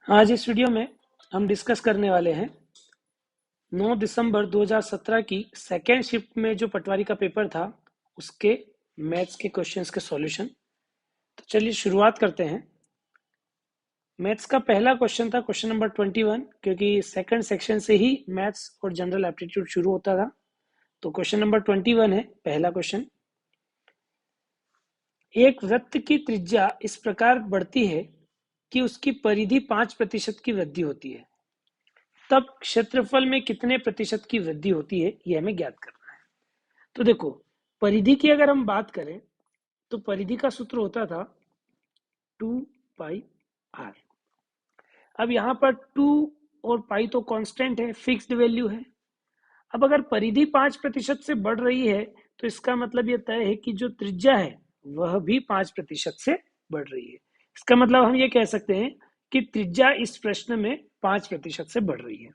आज इस वीडियो में हम डिस्कस करने वाले हैं 9 दिसंबर 2017 की सेकेंड शिफ्ट में जो पटवारी का पेपर था उसके मैथ्स के क्वेश्चंस के सॉल्यूशन। तो चलिए शुरुआत करते हैं। मैथ्स का पहला क्वेश्चन था क्वेश्चन नंबर 21, क्योंकि सेकंड सेक्शन से ही मैथ्स और जनरल एप्टीट्यूड शुरू होता था। तो क्वेश्चन नंबर 21 है पहला क्वेश्चन। एक वृत्त की त्रिज्या इस प्रकार बढ़ती है कि उसकी परिधि 5% की वृद्धि होती है, तब क्षेत्रफल में कितने प्रतिशत की वृद्धि होती है, यह हमें ज्ञात करना है। तो देखो, परिधि की अगर हम बात करें तो परिधि का सूत्र होता था 2πr। अब यहाँ पर 2 और पाई तो कांस्टेंट है, फिक्स्ड वैल्यू है। अब अगर परिधि 5% से बढ़ रही है तो इसका मतलब यह तय है कि जो त्रिज्या है वह भी 5% से बढ़ रही है। इसका मतलब हम ये कह सकते हैं कि त्रिज्या इस प्रश्न में 5% से बढ़ रही है।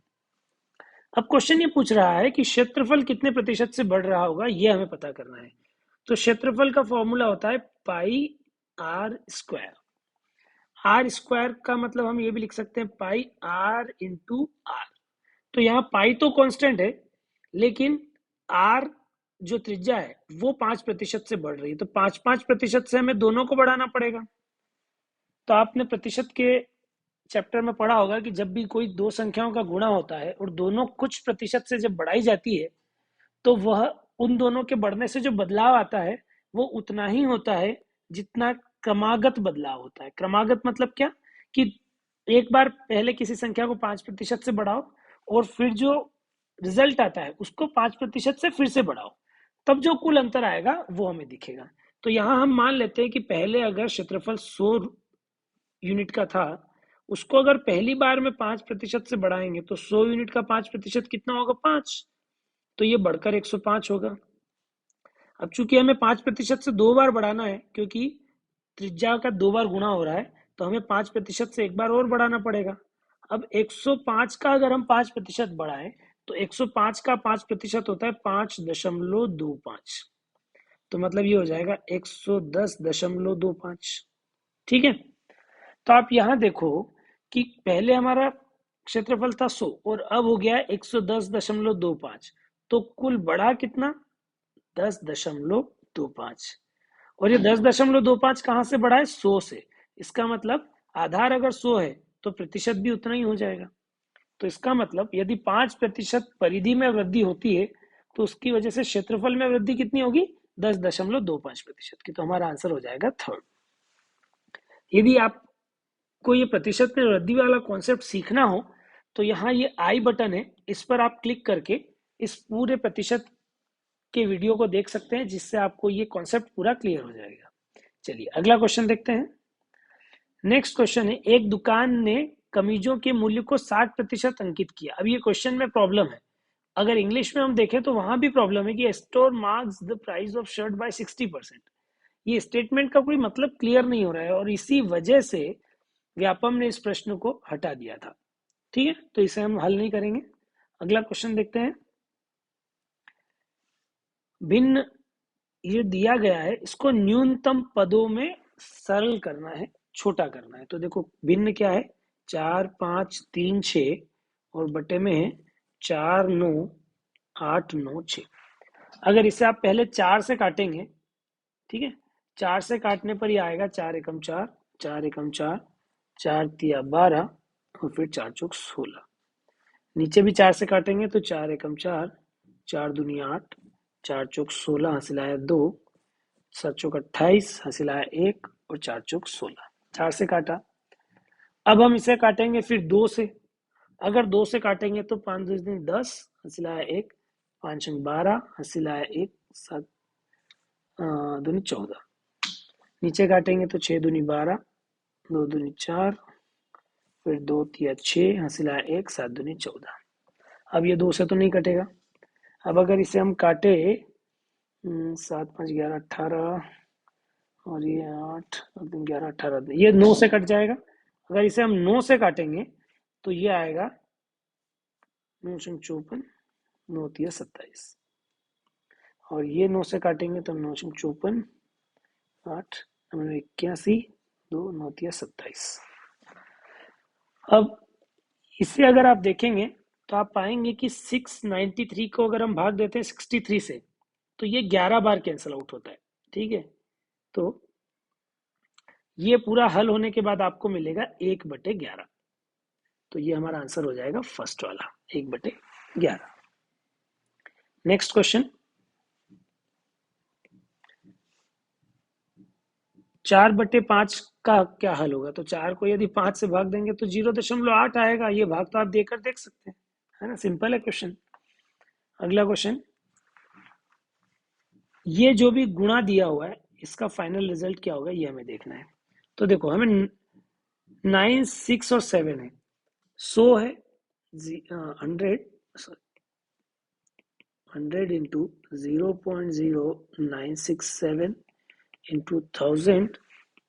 अब क्वेश्चन ये पूछ रहा है कि क्षेत्रफल कितने प्रतिशत से बढ़ रहा होगा, ये हमें पता करना है। तो क्षेत्रफल का फॉर्मूला होता है पाई आर स्क्वायर। आर स्क्वायर का मतलब हम ये भी लिख सकते हैं पाई आर इंटू आर। तो यहाँ पाई तो कांस्टेंट है, लेकिन आर जो त्रिज्या है वो 5% से बढ़ रही है, तो 5-5% से हमें दोनों को बढ़ाना पड़ेगा। तो आपने प्रतिशत के चैप्टर में पढ़ा होगा कि जब भी कोई दो संख्याओं का गुणा होता है और दोनों कुछ प्रतिशत से जब बढ़ाई जाती है तो वह उन दोनों के बढ़ने से जो बदलाव आता है वो उतना ही होता है जितना क्रमागत बदलाव होता है। क्रमागत मतलब क्या, कि एक बार पहले किसी संख्या को 5% से बढ़ाओ और फिर जो रिजल्ट आता है उसको 5% से फिर से बढ़ाओ, तब जो कुल अंतर आएगा वो हमें दिखेगा। तो यहाँ हम मान लेते हैं कि पहले अगर क्षेत्रफल 100 यूनिट का था, उसको अगर पहली बार में 5% से बढ़ाएंगे तो 100 यूनिट का 5% कितना होगा, 5। तो ये बढ़कर 105 होगा। अब चूंकि हमें 5% से दो बार बढ़ाना है, क्योंकि त्रिज्या का दो बार गुणा हो रहा है, तो हमें 5% से एक बार और बढ़ाना पड़ेगा। अब 105 का अगर हम 5% बढ़ाएं तो 105 का 5% होता है 5.25। तो मतलब ये हो जाएगा 110.25। ठीक है। तो आप यहां देखो कि पहले हमारा क्षेत्रफल था 100 और अब हो गया 110.25। तो कुल बढ़ा कितना, 10.25। और ये 10.25 कहाँ से बढ़ा है, 100 से। इसका मतलब आधार अगर 100 है तो प्रतिशत भी उतना ही हो जाएगा। तो इसका मतलब यदि 5% परिधि में वृद्धि होती है तो उसकी वजह से क्षेत्रफल में वृद्धि कितनी होगी, 10.25% की। तो हमारा आंसर हो जाएगा थर्ड। यदि आपको ये प्रतिशत में वृद्धि वाला कॉन्सेप्ट सीखना हो तो यहाँ ये आई बटन है, इस पर आप क्लिक करके इस पूरे प्रतिशत के वीडियो को देख सकते हैं, जिससे आपको ये कॉन्सेप्ट पूरा क्लियर हो जाएगा। चलिए अगला क्वेश्चन देखते हैं। नेक्स्ट क्वेश्चन है, एक दुकान ने कमीजों के मूल्य को 60% अंकित किया। अब ये क्वेश्चन में प्रॉब्लम है, अगर इंग्लिश में हम देखें तो वहां भी प्रॉब्लम है कि store marks the price of shirt by 60%। ये स्टेटमेंट का कोई मतलब क्लियर नहीं हो रहा है और इसी वजह से व्यापम ने इस प्रश्न को हटा दिया था। ठीक है, तो इसे हम हल नहीं करेंगे। अगला क्वेश्चन देखते हैं। भिन्न ये दिया गया है, इसको न्यूनतम पदों में सरल करना है, छोटा करना है। तो देखो भिन्न क्या है, 4, 5, 3, 6 और बटे में है 4, 9, 8, 9, 6। अगर इसे आप पहले 4 से काटेंगे, ठीक है, 4 से काटने पर ही आएगा 4 एकम 4, 4 एकम 4, 4 तिया 12 और फिर 4 चौक 16। नीचे भी 4 से काटेंगे तो 4 एकम 4, 4 दूनी 8, 4 चौक 16 हंसिलाया 2, 7 चौक 28 हंसिलाया 1 और 4 चौक 16। 4 से काटा। अब हम इसे काटेंगे फिर 2 से। अगर 2 से काटेंगे तो 5 दूनी 10 हंसिलाया 1, 5 अंक 12 हंसिलाया 1, 7 दूनी 14। नीचे काटेंगे तो 6 दूनी 12, 2 दूनी 4, फिर 2 तिया 6 हंसिलाया 1, 7 दूनी 14। अब ये 2 से तो नहीं कटेगा। अब अगर इसे हम काटे 7, 5, 11, 18 और ये 8, 11, 18, ये 9 से कट जाएगा। अगर इसे हम 9 से काटेंगे तो ये आएगा 9 54, 9 तिया 27। और ये 9 से काटेंगे तो 9 54, 8, 81, 2, 9 तिया 27। अब इससे अगर आप देखेंगे तो आप पाएंगे कि 693 को अगर हम भाग देते हैं 63 से तो ये 11 बार कैंसिल आउट होता है। ठीक है, तो ये पूरा हल होने के बाद आपको मिलेगा 1/11। तो ये हमारा आंसर हो जाएगा फर्स्ट वाला 1/11। नेक्स्ट क्वेश्चन, 4/5 का क्या हल होगा? तो 4 को यदि 5 से भाग देंगे तो 0.8 आएगा। ये भाग तो आप देकर देख सकते हैं, है ना, सिंपल है क्वेश्चन। अगला क्वेश्चन, ये जो भी गुणा दिया हुआ है इसका फाइनल रिजल्ट क्या होगा ये हमें देखना है। तो देखो हमें 9, 6 और 7 है, 100 है, 100 into 0.0967 into 1000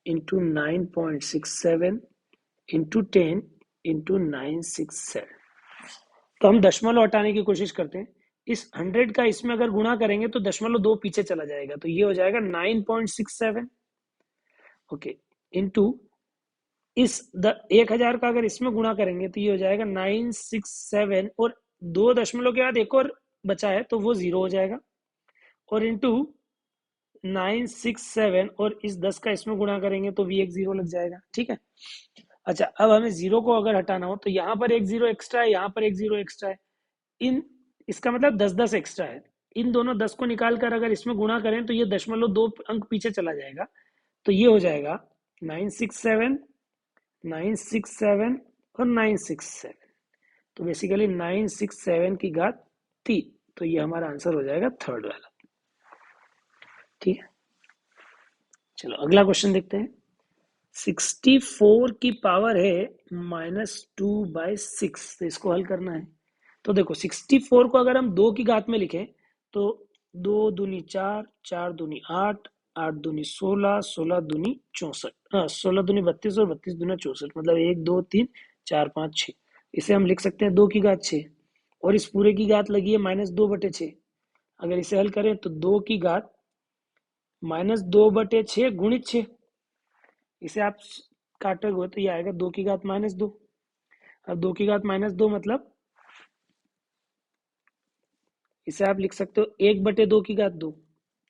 into 9.67 into 10 into 967। तो हम दशमलव हटाने की कोशिश करते हैं। इस 100 का इसमें अगर गुणा करेंगे तो दशमलव 2 पीछे चला जाएगा, तो ये हो जाएगा 9.67। ओके, इंटू इस 1000 का अगर इसमें गुणा करेंगे तो ये हो जाएगा 967, और 2 दशमलव के बाद एक और बचा है तो वो 0 हो जाएगा, और इंटू 967, और इस 10 का इसमें गुणा करेंगे तो भी एक 0 लग जाएगा। ठीक है, अच्छा अब हमें 0 को अगर हटाना हो तो यहाँ पर एक 0 एक्स्ट्रा है, यहाँ पर एक 0 एक्स्ट्रा है, इन इसका मतलब 10 एक्स्ट्रा है। इन दोनों 10 को निकाल कर अगर इसमें गुणा करें तो ये दशमलव 2 अंक पीछे चला जाएगा, तो ये हो जाएगा 967, 967 और 967। तो बेसिकली 967 की घात 3। तो ये हमारा आंसर हो जाएगा थर्ड वाला। ठीक है, चलो अगला क्वेश्चन देखते हैं। 64 की पावर है -2/6, तो इसको हल करना है। तो देखो 64 को अगर हम 2 की घात में लिखें तो 2 दूनी 4, 4 दूनी 8, 8 दूनी 16, 16 दूनी 64, 16 दूनी 32 और 32 दूना 64, मतलब 1 2 3 4 5 6। इसे हम लिख सकते हैं 2 की घात 6, और इस पूरे की घात लगी है -2/6। अगर इसे हल करें तो 2 की घात -2/6 गुणित 6, इसे आप काटोगे तो ये आएगा 2 की घात -2। अब 2 की घात -2 मतलब इसे आप लिख सकते हो 1/2 की घात 2,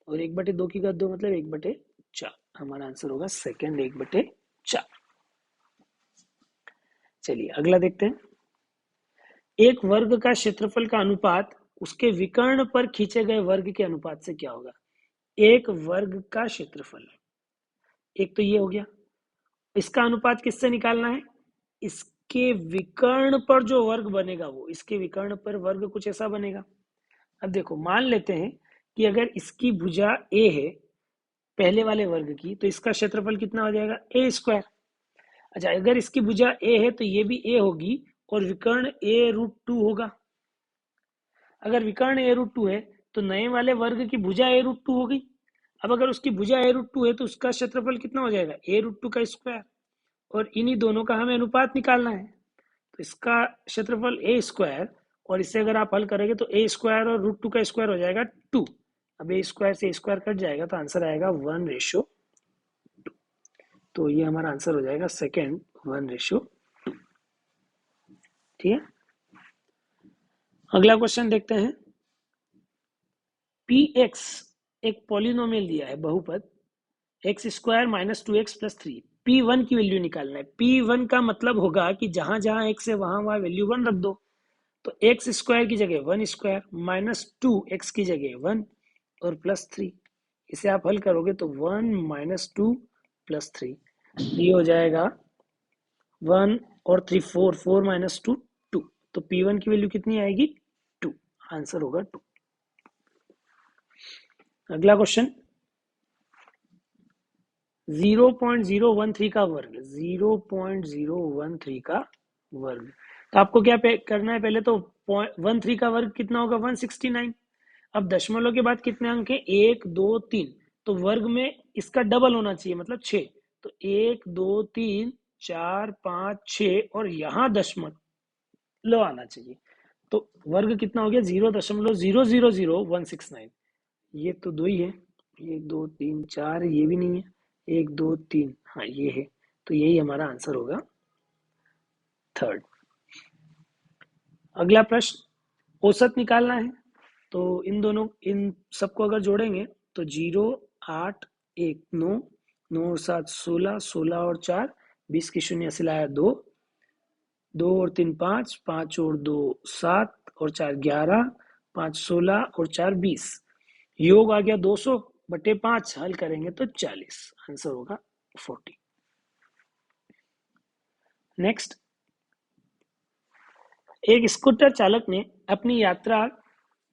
और 1/2 की घात 2 मतलब 1/4। हमारा आंसर होगा सेकंड 1/4। चलिए अगला देखते हैं। एक वर्ग का क्षेत्रफल का अनुपात उसके विकर्ण पर खींचे गए वर्ग के अनुपात से क्या होगा? एक वर्ग का क्षेत्रफल, एक तो ये हो गया, इसका अनुपात किससे निकालना है? इसके विकर्ण पर जो वर्ग बनेगा वो, इसके विकर्ण पर वर्ग कुछ ऐसा बनेगा। अब देखो मान लेते हैं कि अगर इसकी भुजा ए है पहले वाले वर्ग की, तो इसका क्षेत्रफल कितना हो जाएगा? a²। अच्छा अगर इसकी भुजा ए है तो ये भी ए होगी, और विकर्ण a√2 होगा। अगर विकर्ण a√2 है तो नए वाले वर्ग की भुजा a√2 हो गई। अब अगर उसकी भुजा a√2 है तो उसका क्षेत्रफल कितना हो जाएगा? a√2 का स्क्वायर, और इन्हीं दोनों का हमें अनुपात निकालना है। तो इसका क्षेत्रफल a², और इसे अगर आप हल करेंगे तो a² और √2 का स्क्वायर हो जाएगा 2। अब a² से a² कट जाएगा तो आंसर आएगा 1:2। तो ये हमारा आंसर हो जाएगा सेकेंड 1:2। ठीक है, अगला क्वेश्चन देखते हैं। px एक पॉलिनोमियल दिया है, बहुपद x² -2x + 3। p1 की वैल्यू निकालना है। p1 का मतलब होगा कि जहां जहां x है वहां वहां वैल्यू 1 रख दो। तो x² की जगह 1² -2x की जगह 1 और +3। इसे आप हल करोगे तो 1 - 2 + 3, ये हो जाएगा 1 और 3 4, 4 - 2 2। तो p1 की वैल्यू कितनी आएगी? 2। आंसर होगा 2। अगला क्वेश्चन, 0.013 का वर्ग, 0.013 का वर्ग। तो आपको क्या करना है? पहले तो 13 का वर्ग कितना होगा? 169। अब दशमलव के बाद कितने अंक है? 1 2 3, तो वर्ग में इसका डबल होना चाहिए, मतलब 6। तो 1 2 3 4 5 6, और यहाँ दशमलव आना चाहिए। तो वर्ग कितना हो गया? 0.0000169। ये तो 2 ही है, 1 2 3 4, ये भी नहीं है, 1 2 3, हाँ ये है। तो यही हमारा आंसर होगा थर्ड। अगला प्रश्न, औसत निकालना है। तो इन सबको अगर जोड़ेंगे तो 0, 8, 1, 9, 9 और 7 16, 16 और 4 20 की शून्य से लाया 2, 2 और 3 5, 5 और 2 7 और 4 11, 5 16 और 4 20। योग आ गया 200 बटे 5, हल करेंगे तो 40, आंसर होगा 40। नेक्स्ट, एक स्कूटर चालक ने अपनी यात्रा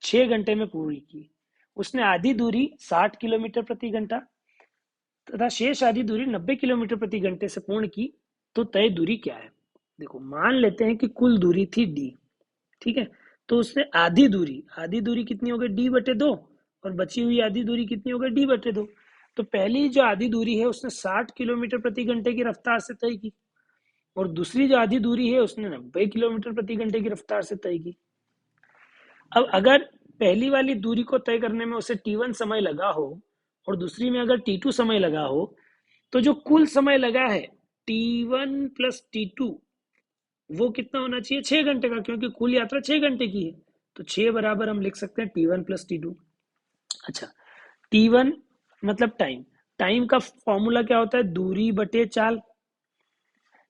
6 घंटे में पूरी की। उसने आधी दूरी 60 किलोमीटर प्रति घंटा तथा शेष आधी दूरी 90 किलोमीटर प्रति घंटे से पूर्ण की, तो तय दूरी क्या है? देखो, मान लेते हैं कि कुल दूरी थी d, ठीक है। तो उसने आधी दूरी कितनी हो गई? d बटे 2, और बची हुई आधी दूरी कितनी हो गई? d बटे 2। तो पहली जो आधी दूरी है उसने 60 किलोमीटर प्रति घंटे की रफ्तार से तय की, और दूसरी जो आधी दूरी है उसने 90 किलोमीटर प्रति घंटे की रफ्तार से तय की। अब अगर पहली वाली दूरी को तय करने में उसे t1 समय लगा हो और दूसरी में अगर t2 समय लगा हो, तो जो कुल समय लगा है t1 प्लस t2 वो कितना होना चाहिए? 6 घंटे का, क्योंकि कुल यात्रा 6 घंटे की है। तो 6 बराबर हम लिख सकते हैं t1 प्लस t2। अच्छा, t1 मतलब टाइम, टाइम का फॉर्मूला क्या होता है? दूरी बटे चाल।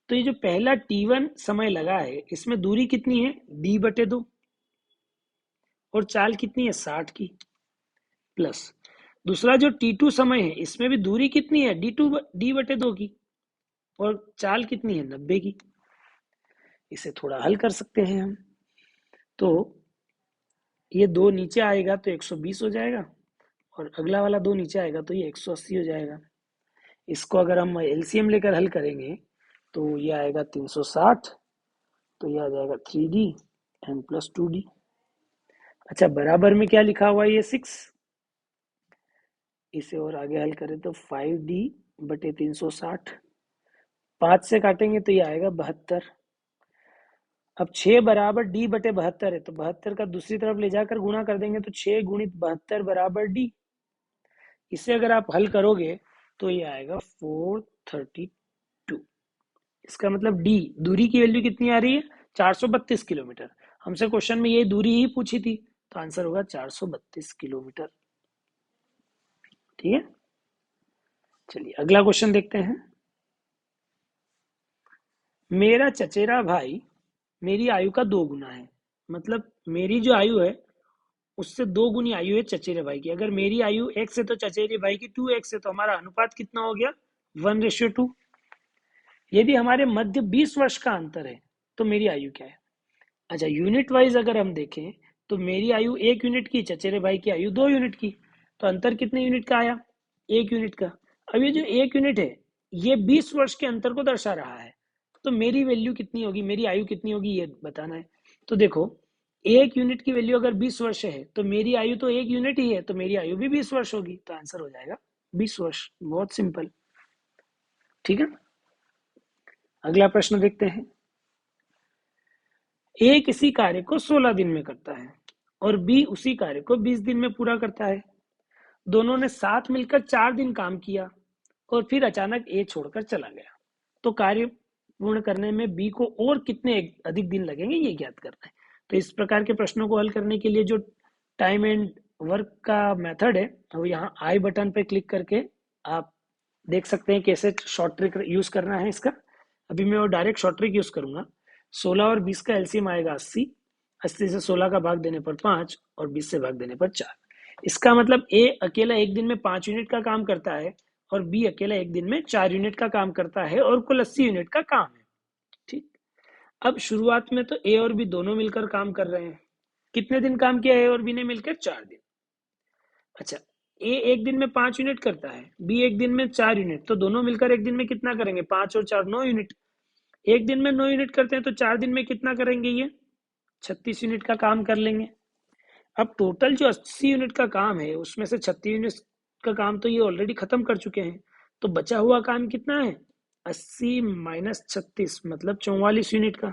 तो ये जो पहला t1 समय लगा है इसमें दूरी कितनी है? d बटे 2, और चाल कितनी है? 60 की, प्लस दूसरा जो t2 समय है इसमें भी दूरी कितनी है? d बटे 2 की, और चाल कितनी है? 90 की। इसे थोड़ा हल कर सकते हैं हम। तो ये 2 नीचे आएगा तो 120 हो जाएगा, और अगला वाला 2 नीचे आएगा तो ये 180 हो जाएगा। इसको अगर हम एलसीएम लेकर हल करेंगे तो ये आएगा 360, तो ये आ जाएगा 3d एन प्लस 2d। अच्छा, बराबर में क्या लिखा हुआ है? ये 6। इसे और आगे हल करें तो 5d बटे 360, 5 से काटेंगे तो ये आएगा 72। अब 6 बराबर d बटे 72 है, तो 72 का दूसरी तरफ ले जाकर गुणा कर देंगे तो 6 गुणित 72 बराबर d। इसे अगर आप हल करोगे तो ये आएगा 432। इसका मतलब d दूरी की वैल्यू कितनी आ रही है? 432 किलोमीटर। हमसे क्वेश्चन में ये दूरी ही पूछी थी, तो आंसर होगा 432 किलोमीटर। ठीक है, चलिए अगला क्वेश्चन देखते हैं। मेरा चचेरा भाई मेरी आयु का 2 गुना है। मतलब मेरी जो आयु है उससे 2 गुनी आयु है चचेरे भाई की। अगर मेरी आयु x है तो चचेरे भाई की 2x है, तो हमारा अनुपात कितना हो गया? 1:2। यदि हमारे मध्य 20 वर्ष का अंतर है तो मेरी आयु क्या है? अच्छा, यूनिट वाइज अगर हम देखें तो मेरी आयु 1 यूनिट की, चचेरे भाई की आयु 2 यूनिट की, तो अंतर कितने यूनिट का आया? 1 यूनिट का। अब ये जो 1 यूनिट है ये 20 वर्ष के अंतर को दर्शा रहा है, तो मेरी वैल्यू कितनी होगी, मेरी आयु कितनी होगी ये बताना है। तो देखो, 1 यूनिट की वैल्यू अगर 20 वर्ष है तो मेरी आयु तो 1 यूनिट ही है, तो मेरी आयु भी 20 वर्ष होगी, तो आंसर हो जाएगा 20 वर्ष। बहुत सिंपल। ठीक है, अगला प्रश्न देखते हैं। ए किसी कार्य को 16 दिन में करता है और बी उसी कार्य को 20 दिन में पूरा करता है। दोनों ने साथ मिलकर 4 दिन काम किया और फिर अचानक ए छोड़कर चला गया, तो कार्य पूर्ण करने में बी को और कितने अधिक दिन लगेंगे ये ज्ञात करना है। तो इस प्रकार के प्रश्नों को हल करने के लिए जो टाइम एंड वर्क का मेथड है वो यहाँ आई बटन पे क्लिक करके आप देख सकते हैं कैसे शॉर्ट ट्रिक यूज करना है इसका। अभी मैं वो डायरेक्ट शॉर्ट ट्रिक यूज करूंगा। 16 और 20 का एलसीएम आएगा 80, 80 से 16 का भाग देने पर 5 और 20 से भाग देने पर 4। इसका मतलब ए अकेला एक दिन में 5 यूनिट का काम करता है और बी अकेला एक दिन में 4 यूनिट का काम करता है, और कुल 80 यूनिट का काम है। ठीक, अब शुरुआत में तो ए और बी दोनों मिलकर काम कर रहे हैं। कितने दिन काम किया ए और बी ने मिलकर? 4 दिन। अच्छा, ए एक दिन में 5 यूनिट करता है, बी एक दिन में 4 यूनिट, तो दोनों मिलकर एक दिन में कितना करेंगे? 5 और 4 9 यूनिट। एक दिन में 9 यूनिट करते हैं तो 4 दिन में कितना करेंगे? ये 36 यूनिट का काम कर लेंगे। अब टोटल जो 80 यूनिट का काम है उसमें से 36 यूनिट का काम तो ये ऑलरेडी खत्म कर चुके हैं, तो बचा हुआ काम कितना है? 80 माइनस 36 मतलब 44 यूनिट का।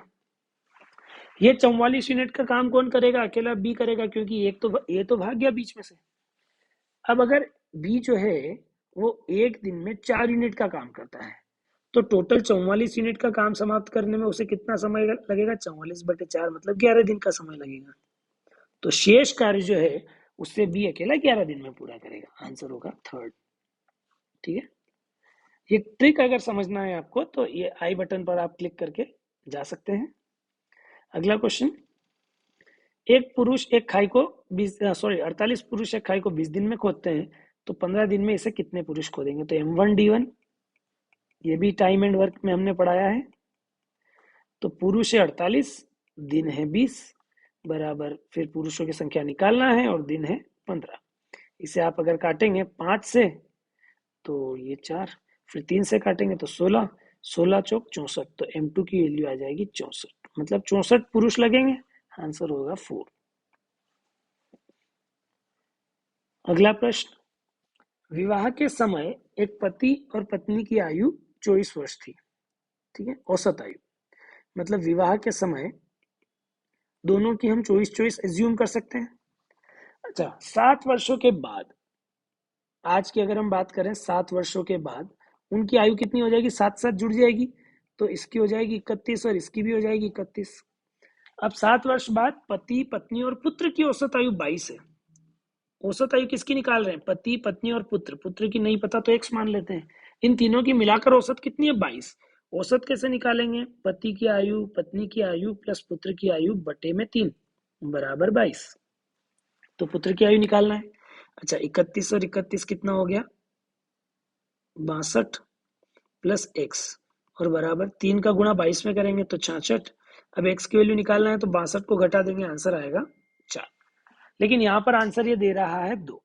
ये 44 यूनिट का काम कौन करेगा? अकेला बी करेगा, क्योंकि एक तो ए तो भाग गया बीच में से। अब अगर बी जो है वो एक दिन में 4 यूनिट का काम करता है, तो टोटल 44 यूनिट का काम समाप्त करने में उसे कितना समय लगेगा? 44/4 मतलब 11 दिन का समय लगेगा। तो शेष कार्य जो है उससे बी अकेला 11 दिन में पूरा करेगा। आंसर होगा थर्ड। ठीक है, ये ट्रिक अगर समझना है आपको तो ये आई बटन पर आप क्लिक करके जा सकते हैं। अगला क्वेश्चन, एक पुरुष एक खाई को 48 पुरुष एक खाई को 20 दिन में खोदते हैं, तो 15 दिन में इसे कितने पुरुष खोदेंगे? तो M1D1, ये भी टाइम एंड वर्क में हमने पढ़ाया है। तो पुरुष है 48, दिन है 20, बराबर फिर पुरुषों की संख्या निकालना है और दिन है 15। इसे आप अगर काटेंगे 5 से तो ये 4, फिर 3 से काटेंगे तो 16, 16 चौक 64, तो M2 की वैल्यू आ जाएगी 64, मतलब 64 पुरुष लगेंगे। आंसर होगा 4। अगला प्रश्न, विवाह के समय एक पति और पत्नी की आयु 24 वर्ष थी। ठीक है, औसत आयु, मतलब विवाह के समय दोनों की हम 24 एज्यूम कर सकते हैं। अच्छा, 7 वर्षों के बाद, आज की अगर हम बात करें 7 वर्षों के बाद उनकी आयु कितनी हो जाएगी? 7 7 जुड़ जाएगी, तो इसकी हो जाएगी 31 और इसकी भी हो जाएगी 31। अब 7 वर्ष बाद पति पत्नी और पुत्र की औसत आयु 22 है। औसत आयु किसकी निकाल रहे हैं? पति पत्नी और पुत्र। पुत्र की नहीं पता तो x मान लेते हैं। इन तीनों की मिलाकर औसत कितनी है? 22। औसत कैसे निकालेंगे? पति की आयु पत्नी की आयु प्लस पुत्र की आयु बटे में 3 बराबर 22। तो पुत्र की आयु निकालना है। अच्छा, 31 और 31 कितना हो गया? 62 प्लस x और बराबर 3 का गुणा 22 में करेंगे तो 66। अब x की वैल्यू निकालना है तो 62 को घटा देंगे, आंसर आएगा 4। लेकिन यहाँ पर आंसर ये दे रहा है 2।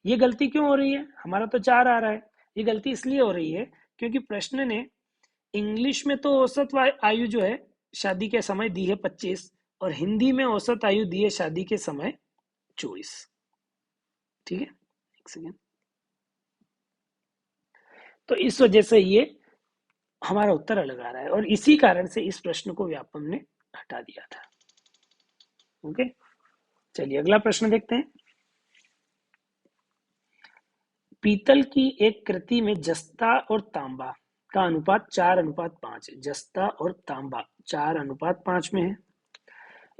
ये गलती क्यों हो रही है? हमारा तो 4 आ रहा है। ये गलती इसलिए हो रही है क्योंकि प्रश्न ने इंग्लिश में तो औसत आयु जो है शादी के समय दी है 25 और हिंदी में औसत आयु दी है शादी के समय 24। ठीक है, एक सेकेंड। तो इस वजह से ये हमारा उत्तर अलग आ रहा है और इसी कारण से इस प्रश्न को व्यापम ने हटा दिया था। ओके, चलिए अगला प्रश्न देखते हैं। पीतल की एक कृति में जस्ता और तांबा का अनुपात 4:5 है। जस्ता और तांबा 4:5 में है।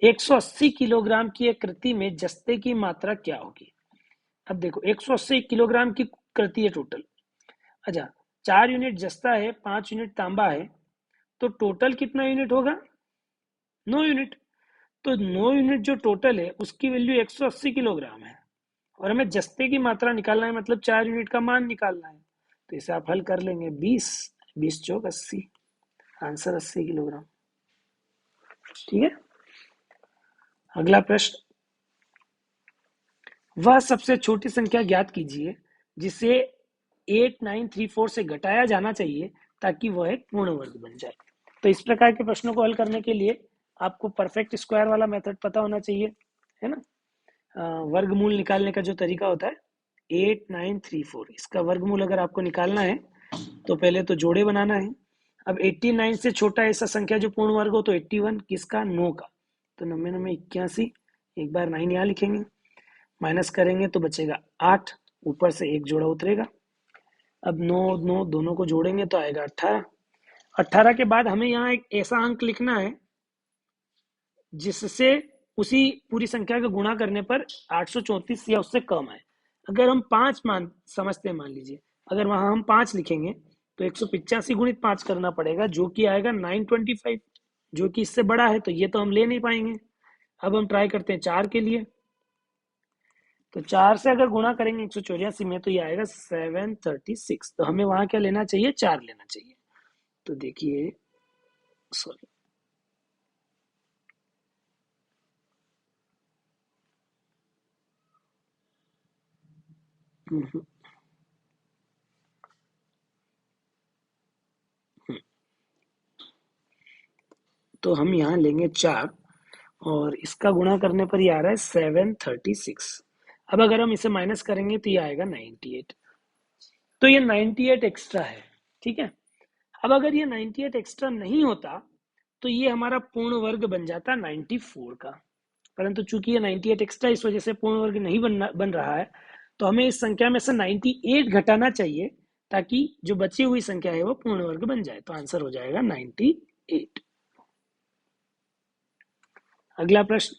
180 किलोग्राम की एक कृति में जस्ते की मात्रा क्या होगी? अब देखो 180 किलोग्राम की कृति है टोटल। अच्छा, 4 यूनिट जस्ता है, 5 यूनिट तांबा है, तो टोटल कितना यूनिट होगा? 9 यूनिट। तो 9 यूनिट जो टोटल है उसकी वैल्यू 180 किलोग्राम है और हमें जस्ते की मात्रा निकालना है, मतलब 4 यूनिट का मान निकालना है। तो इसे आप हल कर लेंगे, 20 चौक 80, आंसर 80 किलोग्राम। ठीक है, अगला प्रश्न, वह सबसे छोटी संख्या ज्ञात कीजिए जिसे 8934 से घटाया जाना चाहिए ताकि वह एक पूर्ण वर्ग बन जाए। तो इस प्रकार के प्रश्नों को हल करने के लिए आपको परफेक्ट स्क्वायर वाला मेथड पता होना चाहिए, है ना। वर्गमूल निकालने का जो तरीका होता है 8934, इसका वर्गमूल अगर आपको निकालना है तो पहले तो जोड़े बनाना है। अब 89 से छोटा ऐसा संख्या जो पूर्ण वर्ग हो तो 81, किसका? 9 का। तो 9 9 81, एक बार 9 यहाँ लिखेंगे, माइनस करेंगे तो बचेगा 8, ऊपर से एक जोड़ा उतरेगा। अब 9 9 दोनों को जोड़ेंगे तो आएगा 18। 18 के बाद हमें यहाँ एक ऐसा अंक लिखना है जिससे उसी पूरी संख्या का गुणा करने पर 834 या उससे कम आए। अगर हम 5 समझते हैं, मान लीजिए अगर वहां हम 5 लिखेंगे तो 185 गुणित 5 करना पड़ेगा जो कि आएगा 925, जो कि इससे बड़ा है, तो ये तो हम ले नहीं पाएंगे। अब हम ट्राई करते हैं 4 के लिए, तो 4 से अगर गुणा करेंगे 184 में तो ये आएगा 736। तो हमें वहां क्या लेना चाहिए? 4 लेना चाहिए। तो देखिए, सॉरी, तो हम यहाँ लेंगे 4 और इसका गुणा करने पर ये आ रहा है 736। अब अगर हम इसे माइनस करेंगे तो ये आएगा 98। तो ये 98 एक्स्ट्रा है। ठीक है, अब अगर ये 98 एक्स्ट्रा नहीं होता तो ये हमारा पूर्ण वर्ग बन जाता 94 का, परंतु चूंकि ये 98 एक्स्ट्रा इस वजह से पूर्ण वर्ग नहीं बन रहा है, तो हमें इस संख्या में से 98 घटाना चाहिए ताकि जो बची हुई संख्या है वो पूर्ण वर्ग बन जाए। तो आंसर हो जाएगा 98। अगला प्रश्न,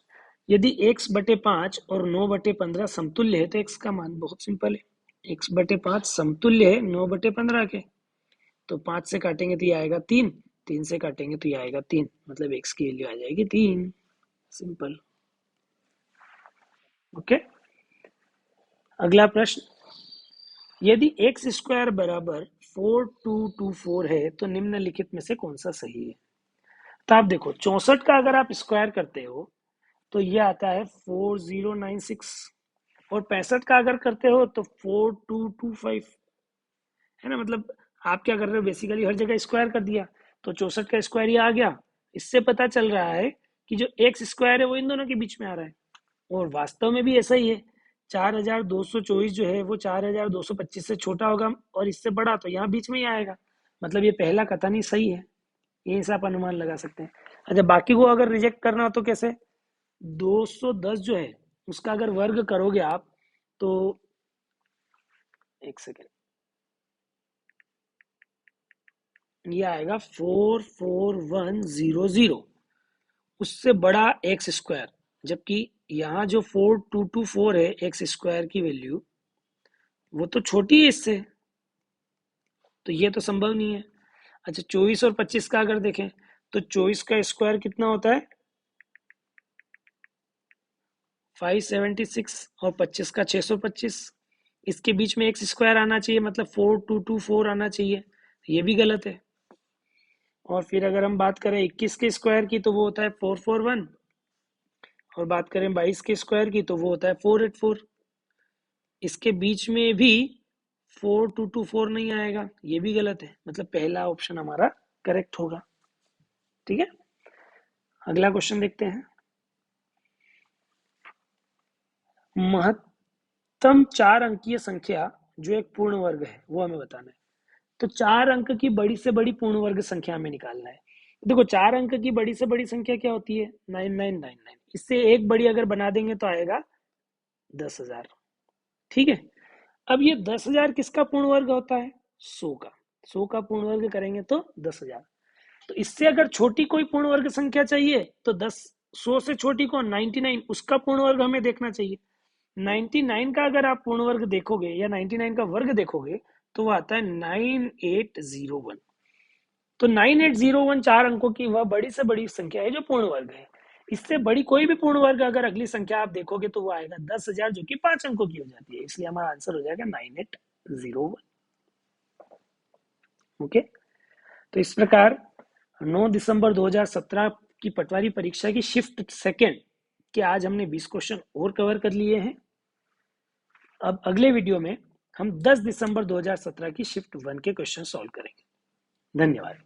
यदि x बटे 5 और 9 बटे 15 समतुल्य है तो x का मान, बहुत सिंपल है, x बटे 5 समतुल्य है 9 बटे 15 के, तो 5 से काटेंगे तो ये आएगा 3, 3 से काटेंगे तो ये आएगा 3, मतलब x की वैल्यू आ जाएगी 3। सिंपल। ओके। अगला प्रश्न, यदि एक्स स्क्वायर बराबर 4224 है तो निम्नलिखित में से कौन सा सही है। तो आप देखो 64 का अगर आप स्क्वायर करते हो तो ये आता है 4096, और 65 का अगर करते हो तो 4225, है ना। मतलब आप क्या कर रहे हो, बेसिकली हर जगह स्क्वायर कर दिया, तो 64 का स्क्वायर ये आ गया। इससे पता चल रहा है कि जो एक्स स्क्वायर है वो इन दोनों के बीच में आ रहा है, और वास्तव में भी ऐसा ही है। 4224 जो है वो 4225 से छोटा होगा और इससे बड़ा, तो यहाँ बीच में ही आएगा, मतलब ये पहला कथन ही सही है। ये से आप अनुमान लगा सकते हैं। अच्छा, बाकी को अगर रिजेक्ट करना हो तो कैसे, 210 जो है उसका अगर वर्ग करोगे आप तो, एक सेकेंड, ये आएगा 44100, उससे बड़ा एक्स स्क्वायर, जबकि यहाँ जो 4224 है एक्स स्क्वायर की वैल्यू, वो तो छोटी है इससे, तो ये तो संभव नहीं है। अच्छा, 24 और 25 का अगर देखें तो 24 का स्क्वायर कितना होता है 576, और 25 का 625, इसके बीच में एक्स स्क्वायर आना चाहिए, मतलब 4224 आना चाहिए, ये भी गलत है। और फिर अगर हम बात करें 21 के स्क्वायर की तो वो होता है 441, और बात करें 22 के स्क्वायर की तो वो होता है 484, इसके बीच में भी 4224 नहीं आएगा, ये भी गलत है, मतलब पहला ऑप्शन हमारा करेक्ट होगा। ठीक है, अगला क्वेश्चन देखते हैं। महत्तम 4 अंकीय संख्या जो एक पूर्ण वर्ग है वो हमें बताना है। तो 4 अंक की बड़ी से बड़ी पूर्ण वर्ग संख्या हमें निकालना है। देखो 4 अंक की बड़ी से बड़ी संख्या क्या होती है 9999, इससे एक बड़ी अगर बना देंगे तो आएगा 10,000। ठीक है, अब ये 10,000 किसका पूर्ण वर्ग होता है 100 का, 100 का पूर्ण वर्ग करेंगे तो 10,000। तो इससे अगर छोटी कोई पूर्ण वर्ग संख्या चाहिए तो 100 से छोटी कौन 99, उसका पूर्ण वर्ग हमें देखना चाहिए। 99 का अगर आप पूर्ण वर्ग देखोगे या 99 का वर्ग देखोगे तो वो आता है 9801। तो 9801 4 अंकों की वह बड़ी से बड़ी संख्या है जो पूर्ण वर्ग है। इससे बड़ी कोई भी पूर्ण वर्ग अगर अगली संख्या आप देखोगे तो वो आएगा 10,000, जो कि 5 अंकों की हो जाती है, इसलिए हमारा आंसर हो जाएगा 9801। ओके, तो इस प्रकार 9 दिसंबर 2017 की पटवारी परीक्षा की शिफ्ट सेकेंड के आज हमने 20 क्वेश्चन और कवर कर लिए हैं। अब अगले वीडियो में हम 10 दिसंबर 2017 की शिफ्ट 1 के क्वेश्चन सॉल्व करेंगे। धन्यवाद।